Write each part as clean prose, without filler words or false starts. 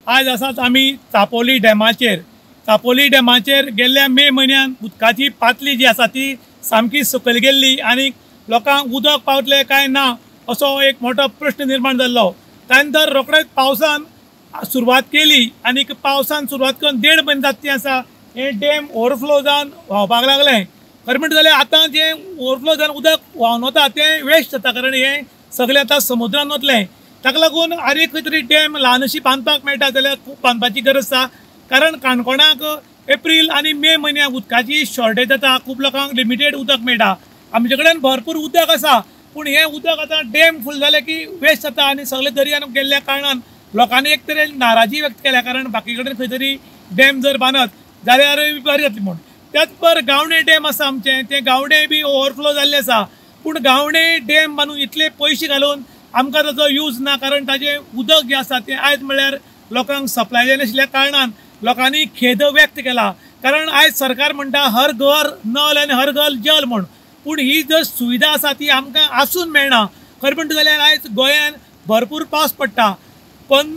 आज आसात आमी चापोली डॅमाचेर। चापोली डॅमाचेर गेल्ल्या मे म्हयन्यान उदकाची पातळी जी आसा ती सामकी सकयल गेल्ली आनी लोकांक उदक पावतले काय ना असो एक मोठो प्रश्न निर्माण जाल्लो। त्यानंतर रोखडेच पावसान सुरवात केली आनी पावसान सुरवात करून 1.5 म्हयने जातली आसा हे डॅम ओवरफ्लो जावन व्हांवपाक लागले। खरें म्हणटा जाल्यार आतां जे ओवरफ्लो जावन उदक व्हांवन वता तें वेस्ट जाता, कारण हे सगळें आतां समुद्रान वतलें। ताका लागून आनी खंय तरी डॅम ल्हानशी बांदपाक मेळटा जाल्यार खूब बांदपाची गरज आसा, कारण काणकोणाक एप्रील आनी मे म्हयन्याक उदकाची शॉर्टेज जाता, खूब लोकांक लिमिटेड उदक मेळटा। आमचे कडेन भरपूर उदक आसा, पूण हें उदक आतां डॅम फूल जालें की वेस्ट जाता आनी सगळे दर्यान गेल्ल्या कारणान लोकांनी एक तरेन नाराजी व्यक्त केल्या, कारण बाकी कडेन खंय तरी डॅम जर बांदत जाल्यार बरी जातली म्हूण। त्याच पर गावडे डॅम आसा आमचें, तें गावडे बी ओवरफ्लो जाल्लें आसा, पूण गावडे डॅम बांदून इतले पयशे घालून आमकां ताजो यूज ना, कारण ताजें उदक जें आसा तें आयज म्हणल्यार लोकांक सप्लाय जायनाशिल्ल्या कारणान लोकांनी खेद व्यक्त केला। कारण आयज सरकार म्हणटा हर घर नल आनी हर घर जल म्हूण, पूण ही जर सुविधा आसा ती आमकां आसून मेळना। खरें म्हणटा जाल्यार आयज गोंयान भरपूर पावस पडटा, पण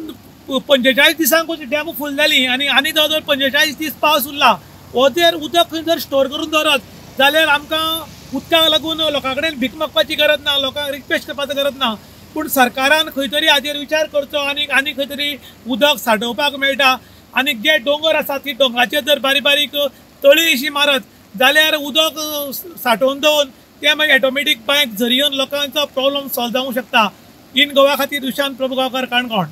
45 दिसांकूच डॅम फूल जाली आनी जवळ जवळ 45 दीस पावस उरला। हो जर उदक जर स्टोर करून दवरत जाल्यार आमकां उदकाक लागून लोकां कडेन भीक मागपाची गरज ना, लोकांक रिक्वेस्ट करपाची गरज ना, पूण सरकारान खंय तरी हाजेर विचार करचो आनी खंय तरी उदक सांठोवपाक मेळटा। आनी जे दोंगर आसा ती दोंगराचेर जर बारीक बारीक तळी अशी मारत जाल्यार उदक सांठोवन दवरून ते मागीर ऑटोमॅटीक बांयक झरी येवन लोकांचो प्रॉब्लम सॉल्व जावंक शकता। इन गोवा खातीर दुशांत प्रभुगांवकार, काणकोण।